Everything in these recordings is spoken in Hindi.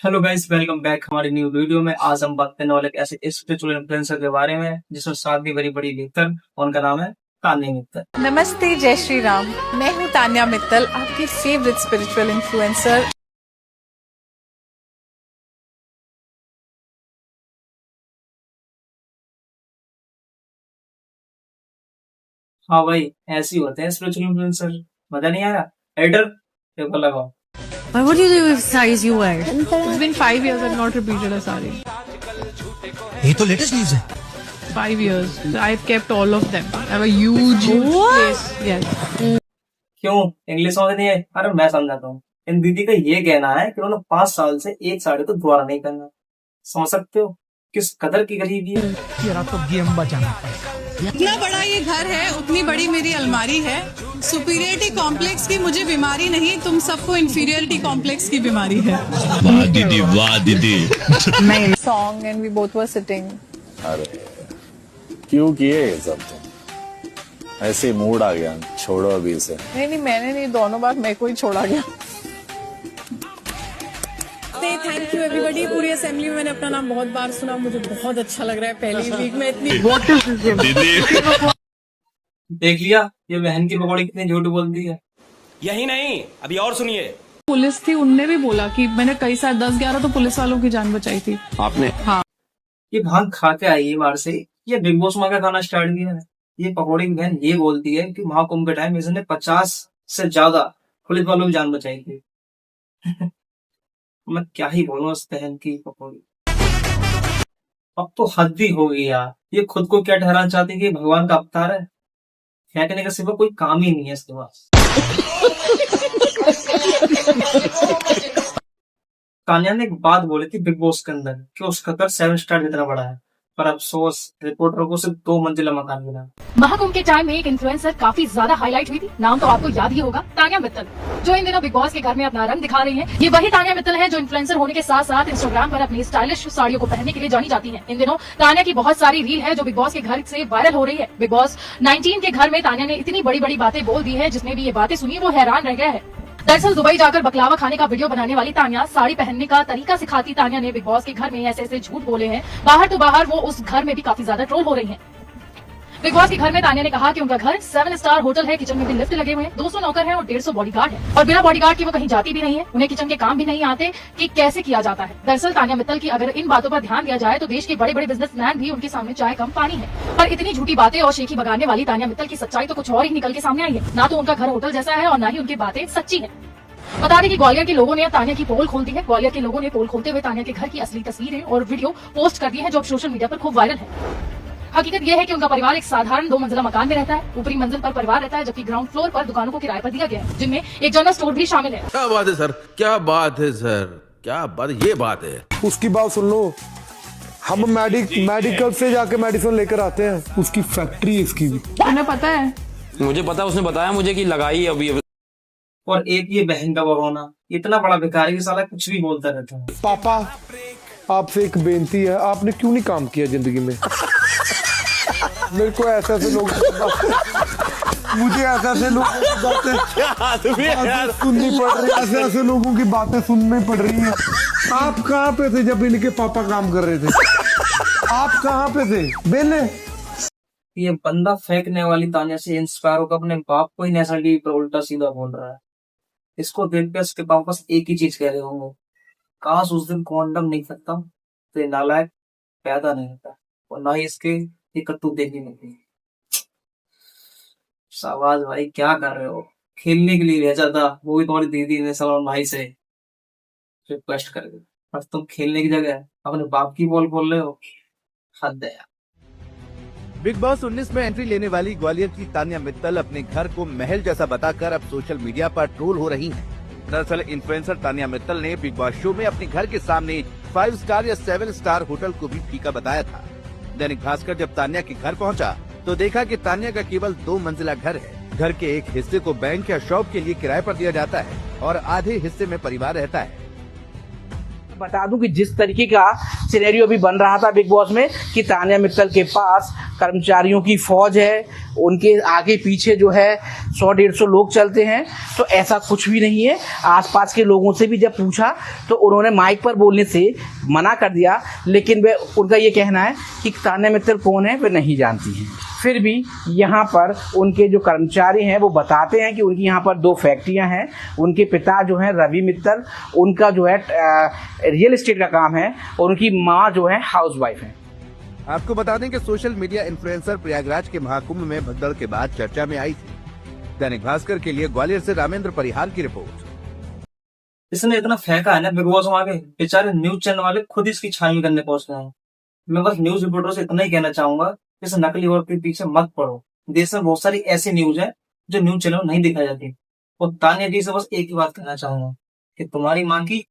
हेलो गाइस, वेलकम बैक हमारी न्यू वीडियो में। आज हम बात करने वाले एक ऐसे स्पिरिचुअल इन्फ्लुएंसर के बारे में जिसमें शादी बड़ी बड़ी मित्तल, उनका नाम है तान्या मित्तल। नमस्ते, जय श्री राम। मैं हूँ तान्या मित्तल, आपकी फेवरेट स्पिरिचुअल इन्फ्लुएंसर। हाँ भाई, ऐसे ही होते हैं स्पिरिचुअल इन्फ्लुएंसर। मजा नहीं आया? एडिटर पेपर लगाओ। But what do you do with saris you wear? It's been 5 years I've not repeated a sari. ये तो लेटेस्ट न्यूज है। 5 years. I've kept all of them. I have a huge place. Yes. क्यों इंग्लिश समझ नहीं है? अरे मैं समझाता हूँ। इन दीदी का ये कहना है कि उन्होंने 5 साल से एक साड़ी तो दोबारा नहीं पहना। समझ सकते हो किस कदर की गरीबी है। तेरा तो गेम बचाना पड़ेगा। इतना बड़ा ये घर है, उतनी बड़ी मेरी अलमारी है। सुपीरियरिटी कॉम्प्लेक्स की मुझे बीमारी नहीं, तुम सबको इंफीरियरिटी कॉम्प्लेक्स की बीमारी है। वाह दीदी, वाह दीदी। Song and we both were sitting. अरे क्यों किए ये सब? ऐसे ही मूड आ गया, छोड़ो अभी इसे। नहीं, मैंने नहीं, दोनों बार मेरे को ही छोड़ा गया। Thank you everybody. पूरी असेंबली में मैंने अपना नाम बहुत बार सुना, मुझे बहुत अच्छा लग रहा है। पहली वीक में इतनी दीदी देख लिया ये बहन की पकौड़ी कितनी झूठ बोलती है। यही नहीं, अभी और सुनिए। पुलिस थी, उनने भी बोला कि मैंने कई साल 10-11 तो पुलिस वालों की जान बचाई थी। आपने? हाँ। ये भांग खा के आई है बाहर से, ये बिग बॉस में का खाना स्टार्ट किया है। ये पकौड़ी की बहन ये बोलती है कि महाकुंभ के टाइम इसने 50 से ज्यादा पुलिस वालों की जान बचाई थी। मैं क्या ही बोलूं उस बहन की पकौड़ी। अब तो हद ही हो गई यार। ये खुद को क्या ठहराना चाहती है कि भगवान का अवतार है। फेंकने का सिवा कोई काम ही नहीं है इसके पास। तान्या ने एक बात बोली थी बिग बॉस के अंदर कि उसका घर 7 स्टार जितना बड़ा है, पर अफसोस रिपोर्टर को सिर्फ 2 मंजिला मकान मिला। महाकुंभ के टाइम में एक इन्फ्लुएंसर काफी ज्यादा हाईलाइट हुई थी। नाम तो आपको याद ही होगा, तान्या मित्तल, जो इन दिनों बिग बॉस के घर में अपना रंग दिखा रही है। ये वही तान्या मित्तल है जो इन्फ्लुएंसर होने के साथ साथ इंस्टाग्राम पर अपनी स्टाइलिश साड़ियों को पहनने के लिए जानी जाती है। इन दिनों तान्या की बहुत सारी रील है जो बिग बॉस के घर से वायरल हो रही है। बिग बॉस 19 के घर में तान्या ने इतनी बड़ी बड़ी बातें बोल दी है, जिसने भी ये बातें सुनी वो हैरान रह गया है। दरअसल दुबई जाकर बकलावा खाने का वीडियो बनाने वाली तान्या साड़ी पहनने का तरीका सिखाती तान्या ने बिग बॉस के घर में ऐसे ऐसे झूठ बोले हैं। बाहर तो बाहर वो उस घर में भी काफी ज्यादा ट्रोल हो रही हैं। बिग बॉस के घर में तान्या ने कहा कि उनका घर 7 स्टार होटल है, किचन में भी लिफ्ट लगे हुए हैं, 200 नौकर हैं और 150 बॉडीगार्ड है। और बिना बॉडीगार्ड के वो कहीं जाती भी नहीं है, उन्हें किचन के काम भी नहीं आते कि कैसे किया जाता है। दरअसल तान्या मित्तल की अगर इन बातों पर ध्यान दिया जाए तो देश के बड़े बड़े बिजनेसमैन भी उनके सामने चाय कम पानी है। पर इतनी झूठी बातें और शेखी बगाने वाली तान्या मित्तल की सच्चाई तो कुछ और ही निकल के सामने आई है। ना तो उनका घर होटल जैसा है और ना ही उनकी बातें सच्ची है। बता दें कि ग्वालियर के लोगों ने तान्या की पोल खोल दी है। ग्वालियर के लोगों ने पोल खोलते हुए तान्या के घर की असली तस्वीरें और वीडियो पोस्ट कर दी है, जो अब सोशल मीडिया पर खूब वायरल है। हकीकत यह है कि उनका परिवार एक साधारण 2 मंजिला मकान में रहता है। ऊपरी मंजिल पर परिवार रहता है, जबकि ग्राउंड फ्लोर पर दुकानों को किराए पर दिया गया है, जिनमें एक जनरल स्टोर भी शामिल है। क्या बात है सर, क्या बात है सर, क्या बात, ये बात है। उसकी बात सुन लो। हम मेडिकल से जाके मेडिसिन लेकर आते हैं, उसकी फैक्ट्री है इसकी भी। तुम्हें पता है? मुझे पता, उसने बताया मुझे कि लगाई अभी। और एक ये बहन का बहाना, इतना बड़ा भिखारी की साला कुछ भी बोलता रहता है। पापा आपसे एक बेनती है, आपने क्यों नहीं काम किया जिंदगी में? मेरे को ऐसे ऐसे लोग मुझे ऐसे ऐसे लोगों की बातें सुननी पड़ रही है, ऐसे ऐसे लोगों की बातें सुननी पड़ रही है। आप कहाँ पे थे जब इनके पापा काम कर रहे थे? आप कहाँ पे थे बेले? ये बंदा फेंकने वाली तान्या से इंस्पायर होकर अपने बाप को ही नेशनल टीवी पर उल्टा सीधा बोल रहा है। इसको देख के उसके पापा बस एक ही चीज कह रहे होंगे, काश उस दिन कॉन्डम नहीं सकता तो ये नालायक पैदा नहीं होता और ना ही इसके ये कत्तू देखने मिलती। शाबाश भाई, क्या कर रहे हो? खेलने के लिए भेजा था, वो भी तुम्हारी दीदी ने सलमान भाई से रिक्वेस्ट कर दी, बस तुम खेलने की जगह अपने बाप की बॉल बोल रहे हो। हद है। बिग बॉस 19 में एंट्री लेने वाली ग्वालियर की तान्या मित्तल अपने घर को महल जैसा बताकर अब सोशल मीडिया पर ट्रोल हो रही हैं। दरअसल इन्फ्लुएंसर तान्या मित्तल ने बिग बॉस शो में अपने घर के सामने 5 स्टार या 7 स्टार होटल को भी फीका बताया था। दैनिक भास्कर जब तान्या के घर पहुंचा तो देखा कि तान्या का केवल 2 मंजिला घर है। घर के एक हिस्से को बैंक या शॉप के लिए किराए पर दिया जाता है और आधे हिस्से में परिवार रहता है। बता दूं कि जिस तरीके का सिनेरियो भी बन रहा था बिग बॉस में कि तान्या मित्तल के पास कर्मचारियों की फौज है, उनके आगे पीछे जो है 100-150 लोग चलते हैं, तो ऐसा कुछ भी नहीं है। आसपास के लोगों से भी जब पूछा तो उन्होंने माइक पर बोलने से मना कर दिया, लेकिन वे उनका ये कहना है कि तान्या मित्तल कौन है वे नहीं जानती हैं। फिर भी यहाँ पर उनके जो कर्मचारी हैं वो बताते हैं कि उनकी यहाँ पर 2 फैक्ट्रियाँ हैं। उनके पिता जो हैं रवि मित्तल, उनका जो है रियल एस्टेट का काम है, और उनकी माँ जो है हाउसवाइफ है। आपको बता दें कि सोशल मीडिया इन्फ्लुएंसर प्रयागराज के महाकुंभ में भगदड़ के बाद चर्चा में आई थी। दैनिक भास्कर के लिए ग्वालियर से रामेंद्र परिहार की रिपोर्ट। इसने इतना फेंका है ना बिग बॉस में आके, बेचारे न्यूज चैनल वाले खुद इसकी छानबीन करने पहुंचते हैं। मैं बस न्यूज रिपोर्टर से इतना ही कहना चाहूंगा, इस नकली वर्ड के पीछे मत पड़ो। देश में बहुत सारी ऐसी न्यूज है जो न्यूज चैनल में नहीं दिखाई जाती। और तान्या जी से बस एक ही बात कहना चाहूंगा कि तुम्हारी मां की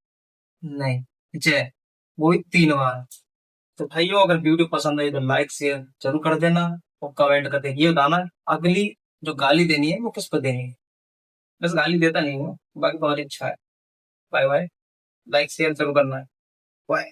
नहीं जय, वो भी 3 बार। तो भाइयों, अगर वीडियो पसंद आई तो लाइक शेयर जरूर कर देना, और कमेंट करके ये बताना अगली जो गाली देनी है वो किस पर देनी है। बस गाली देता नहीं हूँ, बाकी तुम्हारी इच्छा है। बाय बाय, लाइक शेयर जरूर करना है। बाय।